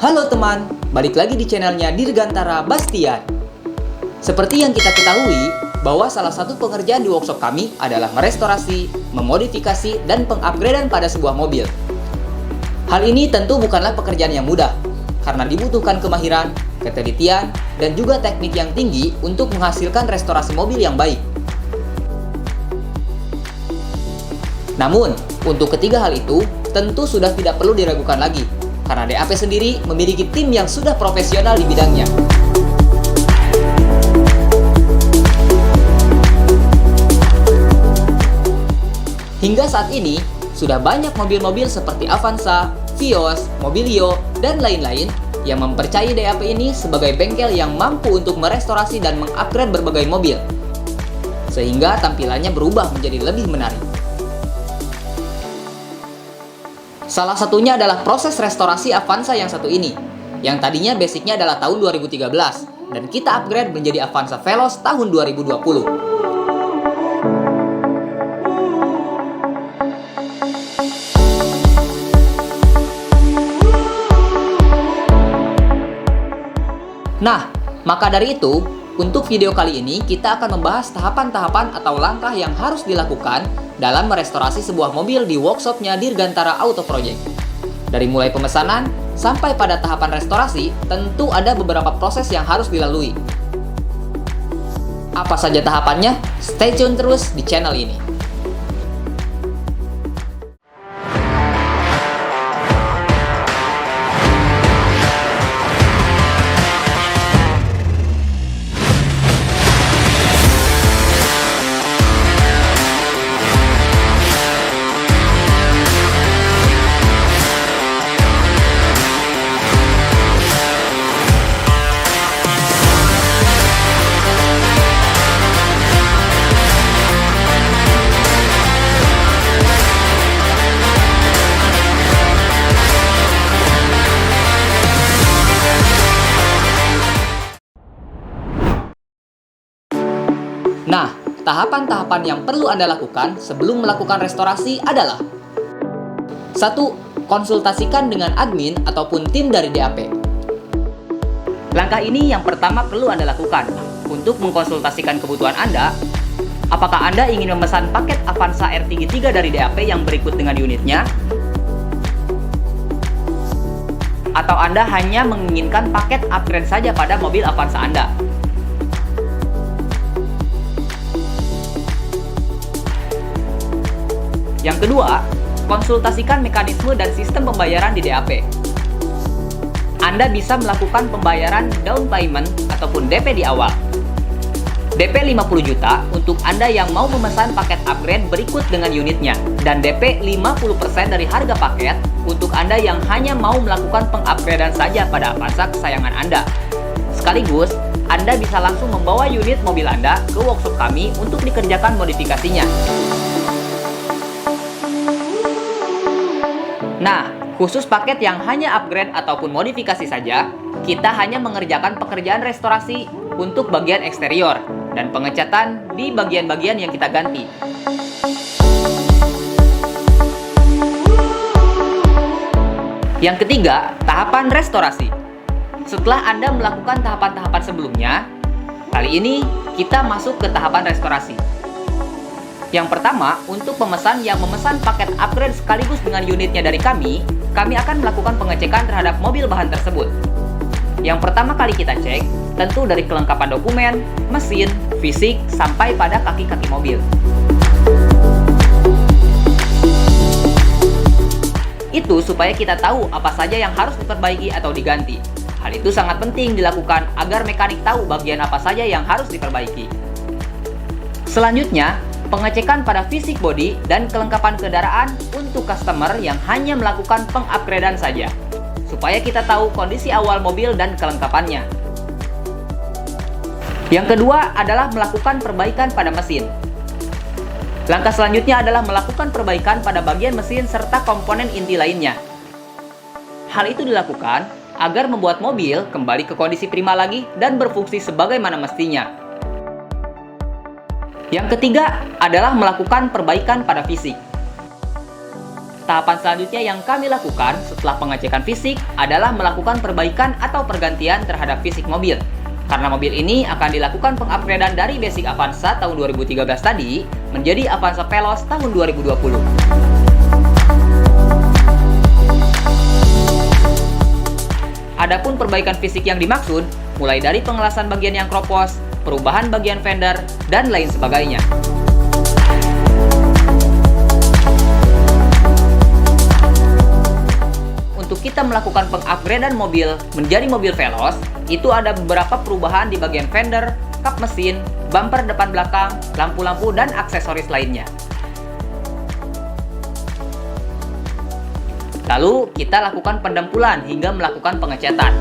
Halo teman, balik lagi di channelnya Dirgantara Bastian. Seperti yang kita ketahui, bahwa salah satu pengerjaan di workshop kami adalah merestorasi, memodifikasi, dan pengupgradean pada sebuah mobil. Hal ini tentu bukanlah pekerjaan yang mudah, karena dibutuhkan kemahiran, ketelitian, dan juga teknik yang tinggi untuk menghasilkan restorasi mobil yang baik. Namun, untuk ketiga hal itu, tentu sudah tidak perlu diragukan lagi, karena DAP sendiri memiliki tim yang sudah profesional di bidangnya. Hingga saat ini, sudah banyak mobil-mobil seperti Avanza, Vios, Mobilio, dan lain-lain yang mempercayai DAP ini sebagai bengkel yang mampu untuk merestorasi dan mengupgrade berbagai mobil, sehingga tampilannya berubah menjadi lebih menarik. Salah satunya adalah proses restorasi Avanza yang satu ini, yang tadinya basicnya adalah tahun 2013, dan kita upgrade menjadi Avanza Veloz tahun 2020. Nah, maka dari itu, untuk video kali ini kita akan membahas tahapan-tahapan atau langkah yang harus dilakukan dalam merestorasi sebuah mobil di workshopnya Dirgantara Auto Project. Dari mulai pemesanan sampai pada tahapan restorasi, tentu ada beberapa proses yang harus dilalui. Apa saja tahapannya? Stay tune terus di channel ini. Nah, tahapan-tahapan yang perlu Anda lakukan sebelum melakukan restorasi adalah 1. Konsultasikan dengan admin ataupun tim dari DAP. Langkah ini yang pertama perlu Anda lakukan untuk mengkonsultasikan kebutuhan Anda. Apakah Anda ingin memesan paket Avanza R33 dari DAP yang berikut dengan unitnya? Atau Anda hanya menginginkan paket upgrade saja pada mobil Avanza Anda? Yang kedua, konsultasikan mekanisme dan sistem pembayaran di DAP. Anda bisa melakukan pembayaran down payment ataupun DP di awal. DP 50 juta untuk Anda yang mau memesan paket upgrade berikut dengan unitnya, dan DP 50% dari harga paket untuk Anda yang hanya mau melakukan pengupgradean saja pada Avanza kesayangan Anda. Sekaligus, Anda bisa langsung membawa unit mobil Anda ke workshop kami untuk dikerjakan modifikasinya. Nah, khusus paket yang hanya upgrade ataupun modifikasi saja, kita hanya mengerjakan pekerjaan restorasi untuk bagian eksterior dan pengecatan di bagian-bagian yang kita ganti. Yang ketiga, tahapan restorasi. Setelah Anda melakukan tahapan-tahapan sebelumnya, kali ini kita masuk ke tahapan restorasi. Yang pertama, untuk pemesan yang memesan paket upgrade sekaligus dengan unitnya dari kami akan melakukan pengecekan terhadap mobil bahan tersebut. Yang pertama kali kita cek, tentu dari kelengkapan dokumen, mesin, fisik, sampai pada kaki-kaki mobil. Itu supaya kita tahu apa saja yang harus diperbaiki atau diganti. Hal itu sangat penting dilakukan agar mekanik tahu bagian apa saja yang harus diperbaiki. Selanjutnya, pengecekan pada fisik bodi dan kelengkapan kendaraan untuk customer yang hanya melakukan pengupgradean saja, supaya kita tahu kondisi awal mobil dan kelengkapannya. Yang kedua adalah melakukan perbaikan pada mesin. Langkah selanjutnya adalah melakukan perbaikan pada bagian mesin serta komponen inti lainnya. Hal itu dilakukan agar membuat mobil kembali ke kondisi prima lagi dan berfungsi sebagaimana mestinya. Yang ketiga adalah melakukan perbaikan pada fisik. Tahapan selanjutnya yang kami lakukan setelah pengecekan fisik adalah melakukan perbaikan atau pergantian terhadap fisik mobil. Karena mobil ini akan dilakukan pengupgradean dari Basic Avanza tahun 2013 tadi menjadi Avanza Veloz tahun 2020. Adapun perbaikan fisik yang dimaksud, mulai dari pengelasan bagian yang kropos, perubahan bagian fender, dan lain sebagainya. Untuk kita melakukan pengupgradean mobil menjadi mobil Veloz, itu ada beberapa perubahan di bagian fender, kap mesin, bumper depan belakang, lampu-lampu, dan aksesoris lainnya. Lalu, kita lakukan pendempulan hingga melakukan pengecatan.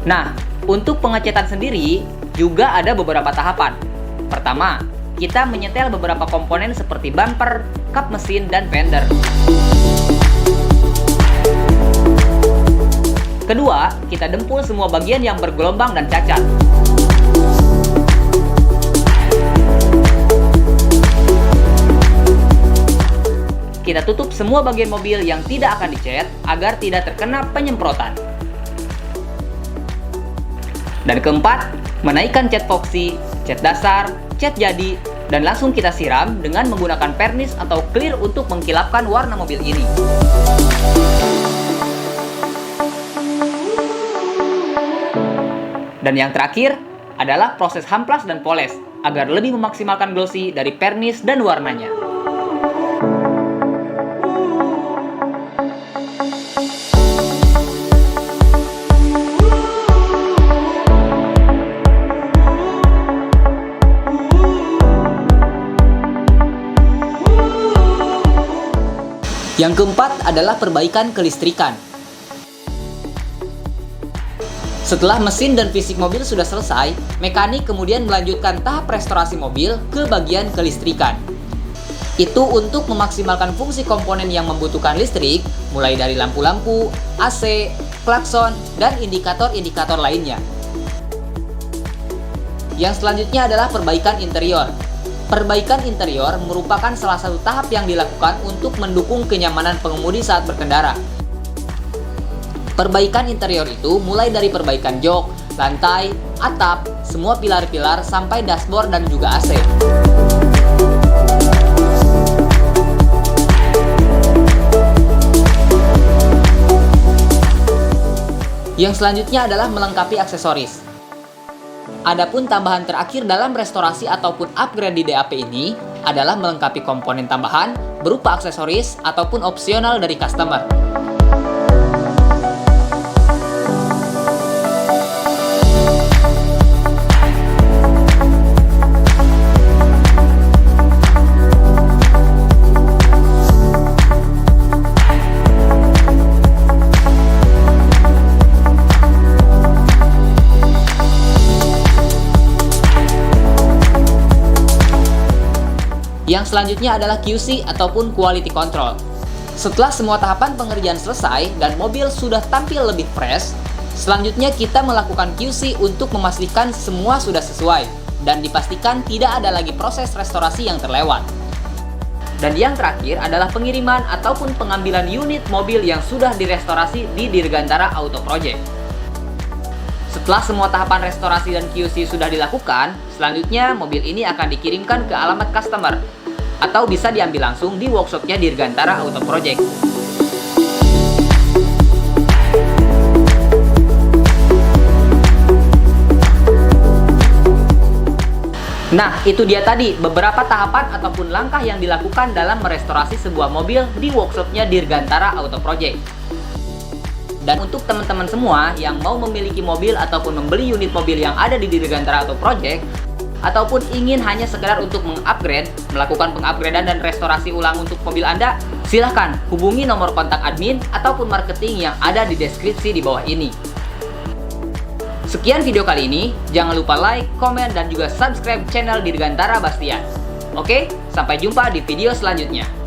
Nah, untuk pengecatan sendiri, juga ada beberapa tahapan. Pertama, kita menyetel beberapa komponen seperti bumper, kap mesin, dan fender. Kedua, kita dempul semua bagian yang bergelombang dan cacat. Kita tutup semua bagian mobil yang tidak akan dicat agar tidak terkena penyemprotan. Dan keempat, menaikkan cat epoxy, cat dasar, cat jadi, dan langsung kita siram dengan menggunakan vernis atau clear untuk mengkilapkan warna mobil ini. Dan yang terakhir adalah proses hamplas dan poles agar lebih memaksimalkan glossy dari vernis dan warnanya. Yang keempat adalah perbaikan kelistrikan. Setelah mesin dan fisik mobil sudah selesai, mekanik kemudian melanjutkan tahap restorasi mobil ke bagian kelistrikan. Itu untuk memaksimalkan fungsi komponen yang membutuhkan listrik, mulai dari lampu-lampu, AC, klakson, dan indikator-indikator lainnya. Yang selanjutnya adalah perbaikan interior. Perbaikan interior merupakan salah satu tahap yang dilakukan untuk mendukung kenyamanan pengemudi saat berkendara. Perbaikan interior itu mulai dari perbaikan jok, lantai, atap, semua pilar-pilar sampai dashboard dan juga AC. Yang selanjutnya adalah melengkapi aksesoris. Adapun tambahan terakhir dalam restorasi ataupun upgrade di DAP ini adalah melengkapi komponen tambahan berupa aksesoris ataupun opsional dari customer. Yang selanjutnya adalah QC ataupun Quality Control. Setelah semua tahapan pengerjaan selesai dan mobil sudah tampil lebih fresh, selanjutnya kita melakukan QC untuk memastikan semua sudah sesuai dan dipastikan tidak ada lagi proses restorasi yang terlewat. Dan yang terakhir adalah pengiriman ataupun pengambilan unit mobil yang sudah direstorasi di Dirgantara Auto Project. Setelah semua tahapan restorasi dan QC sudah dilakukan, selanjutnya mobil ini akan dikirimkan ke alamat customer atau bisa diambil langsung di workshopnya Dirgantara Auto Project. Nah, itu dia tadi beberapa tahapan ataupun langkah yang dilakukan dalam merestorasi sebuah mobil di workshopnya Dirgantara Auto Project. Dan untuk teman-teman semua yang mau memiliki mobil ataupun membeli unit mobil yang ada di Dirgantara Auto Project, ataupun ingin hanya sekedar untuk mengupgrade, melakukan pengupgradean dan restorasi ulang untuk mobil Anda, silahkan hubungi nomor kontak admin ataupun marketing yang ada di deskripsi di bawah ini. Sekian video kali ini, jangan lupa like, komen, dan juga subscribe channel Dirgantara Bastian. Oke, sampai jumpa di video selanjutnya.